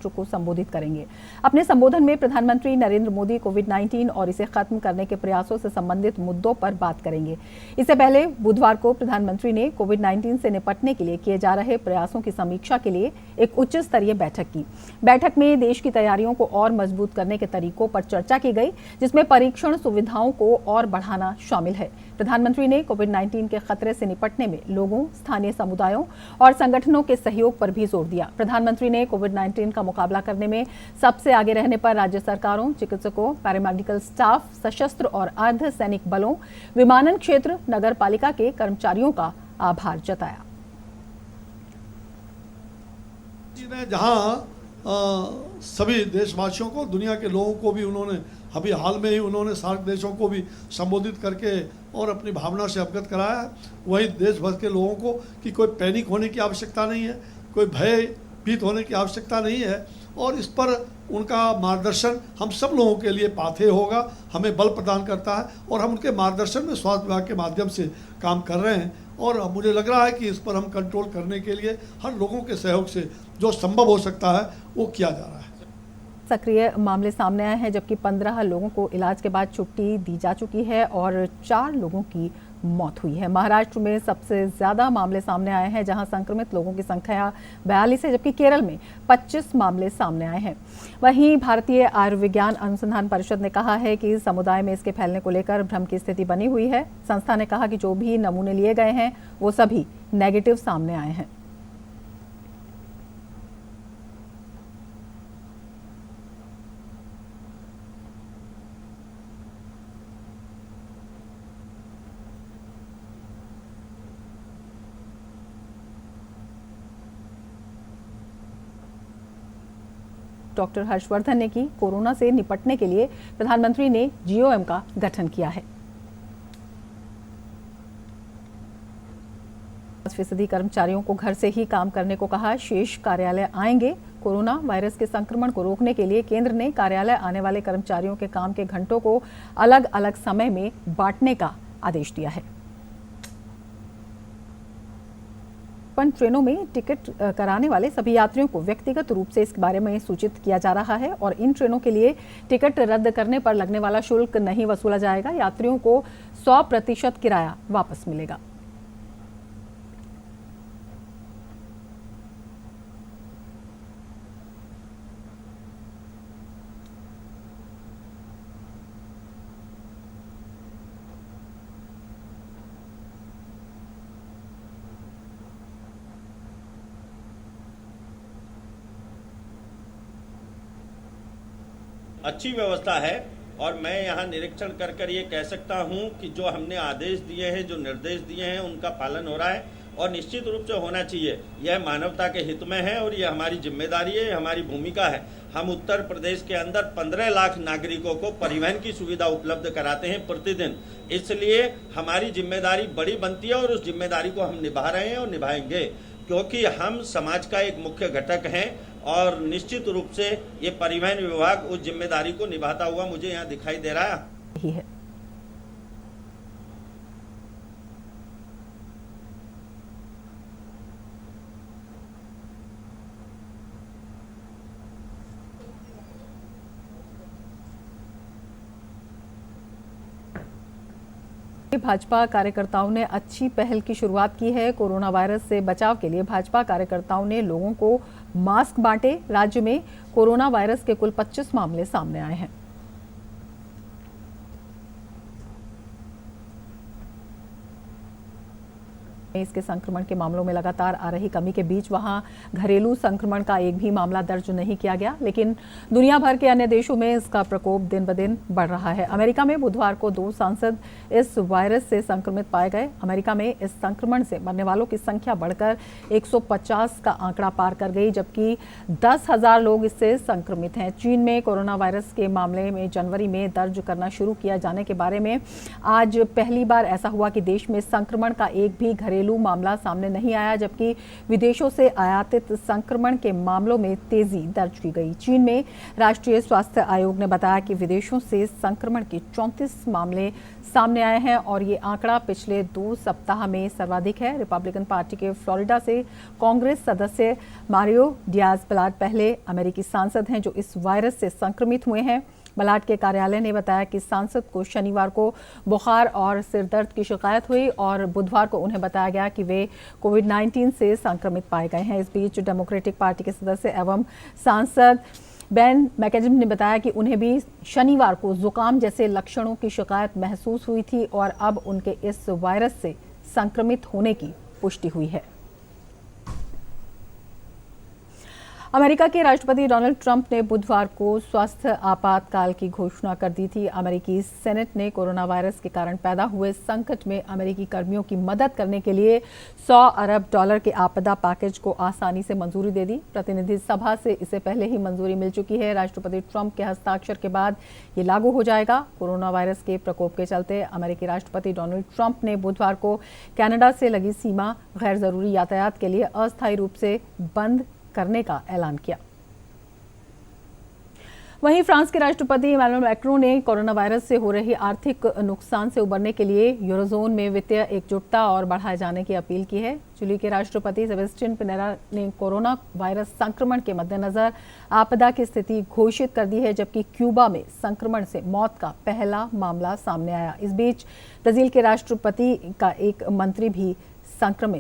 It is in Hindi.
राष्ट्र को संबोधित करेंगे। अपने संबोधन में प्रधानमंत्री नरेंद्र मोदी कोविड-19 और इसे खत्म करने के प्रयासों से संबंधित मुद्दों पर बात करेंगे। इससे पहले बुधवार को प्रधानमंत्री ने कोविड-19 से निपटने के लिए किए जा रहे प्रयासों की समीक्षा के लिए एक उच्च स्तरीय बैठक की। बैठक में देश की तैयारियों को और मजबूत करने के तरीकों पर चर्चा की गई, जिसमें परीक्षण सुविधाओं को और बढ़ाना शामिल है। प्रधानमंत्री ने कोविड-19 के खतरे से निपटने में लोगों, स्थानीय समुदायों और संगठनों के सहयोग पर भी जोर दिया। प्रधानमंत्री ने कोविड-19 का मुकाबला करने में सबसे आगे रहने पर राज्य सरकारों, चिकित्सकों, पैरामेडिकल स्टाफ, सशस्त्र और अर्ध सैनिक बलों, विमानन क्षेत्र, नगर पालिका के कर्मचारियों का आभार जताया। जहां सभी देशवासियों को, दुनिया के लोगों को भी उन्होंने अभी हाल में ही उन्होंने सार्क देशों को भी संबोधित करके और अपनी भावना से अवगत कराया। वहीं देश भर के लोगों को कि कोई पैनिक होने की आवश्यकता नहीं है, कोई भयभीत होने की आवश्यकता नहीं है, और इस पर उनका मार्गदर्शन हम सब लोगों के लिए पाथेय होगा, हमें बल प्रदान करता है और हम उनके मार्गदर्शन में स्वास्थ्य विभाग के माध्यम से काम कर रहे हैं। और मुझे लग रहा है कि इस पर हम कंट्रोल करने के लिए हर लोगों के सहयोग से जो संभव हो सकता है वो किया जा रहा है। सक्रिय मामले सामने आए हैं, जबकि 15 लोगों को इलाज के बाद छुट्टी दी जा चुकी है और 4 लोगों की मौत हुई है। महाराष्ट्र में सबसे ज्यादा मामले सामने आए हैं, जहां संक्रमित लोगों की संख्या 42 है, जबकि केरल में 25 मामले सामने आए हैं। वहीं भारतीय आयुर्विज्ञान अनुसंधान परिषद ने कहा है कि समुदाय में इसके फैलने को लेकर भ्रम की स्थिति बनी हुई है। संस्था ने कहा कि जो भी नमूने लिए गए हैं वो सभी नेगेटिव सामने आए हैं। डॉक्टर हर्षवर्धन ने की कोरोना से निपटने के लिए प्रधानमंत्री ने जीओएम का गठन किया है। 5% कर्मचारियों को घर से ही काम करने को कहा, शेष कार्यालय आएंगे। कोरोना वायरस के संक्रमण को रोकने के लिए केंद्र ने कार्यालय आने वाले कर्मचारियों के काम के घंटों को अलग अलग समय में बांटने का आदेश दिया है। ट्रेनों में टिकट कराने वाले सभी यात्रियों को व्यक्तिगत रूप से इस बारे में सूचित किया जा रहा है और इन ट्रेनों के लिए टिकट रद्द करने पर लगने वाला शुल्क नहीं वसूला जाएगा। यात्रियों को 100% किराया वापस मिलेगा। अच्छी व्यवस्था है और मैं यहाँ निरीक्षण कर कर ये कह सकता हूँ कि जो हमने आदेश दिए हैं, जो निर्देश दिए हैं, उनका पालन हो रहा है और निश्चित रूप से होना चाहिए। यह मानवता के हित में है और यह हमारी जिम्मेदारी है, हमारी भूमिका है। हम उत्तर प्रदेश के अंदर 15 लाख नागरिकों को परिवहन की सुविधा उपलब्ध कराते हैं प्रतिदिन, इसलिए हमारी जिम्मेदारी बड़ी बनती है और उस जिम्मेदारी को हम निभा रहे हैं और निभाएंगे, क्योंकि हम समाज का एक मुख्य घटक हैं और निश्चित रूप से ये परिवहन विभाग उस जिम्मेदारी को निभाता हुआ मुझे यहाँ दिखाई दे रहा है। भाजपा कार्यकर्ताओं ने अच्छी पहल की शुरुआत की है। कोरोना वायरस से बचाव के लिए भाजपा कार्यकर्ताओं ने लोगों को मास्क बांटे। राज्य में कोरोना वायरस के कुल 25 मामले सामने आए हैं। इसके संक्रमण के मामलों में लगातार आ रही कमी के बीच वहां घरेलू संक्रमण का एक भी मामला दर्ज नहीं किया गया, लेकिन दुनिया भर के अन्य देशों में इसका प्रकोप दिन ब दिन बढ़ रहा है। अमेरिका में बुधवार को 2 सांसद इस वायरस से संक्रमित पाए गए। अमेरिका में इस संक्रमण से मरने वालों की संख्या बढ़कर 150 का आंकड़ा पार कर गई, जबकि 10,000 लोग इससे संक्रमित हैं। चीन में कोरोना वायरस के मामले में जनवरी में दर्ज करना शुरू किया जाने के बारे में आज पहली बार ऐसा हुआ कि देश में संक्रमण का एक भी घरेलू घरेलू मामला सामने नहीं आया, जबकि विदेशों से आयातित संक्रमण के मामलों में तेजी दर्ज की गई। चीन में राष्ट्रीय स्वास्थ्य आयोग ने बताया कि विदेशों से संक्रमण के 34 मामले सामने आए हैं और ये आंकड़ा पिछले 2 सप्ताह में सर्वाधिक है। रिपब्लिकन पार्टी के फ्लोरिडा से कांग्रेस सदस्य मारियो डियाज-बलाट पहले अमेरिकी सांसद हैं जो इस वायरस से संक्रमित हुए हैं। बलाट के कार्यालय ने बताया कि सांसद को शनिवार को बुखार और सिरदर्द की शिकायत हुई और बुधवार को उन्हें बताया गया कि वे कोविड-19 से संक्रमित पाए गए हैं। इस बीच डेमोक्रेटिक पार्टी के सदस्य एवं सांसद बेन मैकेजम ने बताया कि उन्हें भी शनिवार को जुकाम जैसे लक्षणों की शिकायत महसूस हुई थी और अब उनके इस वायरस से संक्रमित होने की पुष्टि हुई है। अमेरिका के राष्ट्रपति डोनाल्ड ट्रंप ने बुधवार को स्वास्थ्य आपातकाल की घोषणा कर दी थी। अमेरिकी सेनेट ने कोरोना वायरस के कारण पैदा हुए संकट में अमेरिकी कर्मियों की मदद करने के लिए $100 अरब के आपदा पैकेज को आसानी से मंजूरी दे दी। प्रतिनिधि सभा से इसे पहले ही मंजूरी मिल चुकी है। राष्ट्रपति ट्रंप के हस्ताक्षर के बाद ये लागू हो जाएगा। कोरोना वायरस के प्रकोप के चलते अमेरिकी राष्ट्रपति डोनाल्ड ट्रंप ने बुधवार को कनाडा से लगी सीमा गैर जरूरी यातायात के लिए अस्थायी रूप से बंद करने का ऐलान किया। वहीं फ्रांस के राष्ट्रपति इमैनुअल मैक्रों ने कोरोना वायरस से हो रही आर्थिक नुकसान से उबरने के लिए यूरोजोन में वित्तीय एकजुटता और बढ़ाए जाने की अपील की है। चिली के राष्ट्रपति सेबेस्टियन पिनेरा ने कोरोना वायरस संक्रमण के मद्देनजर आपदा की स्थिति घोषित कर दी है, जबकि क्यूबा में संक्रमण से मौत का पहला मामला सामने आया। इस बीच ब्राजील के राष्ट्रपति का एक मंत्री भी संक्रमित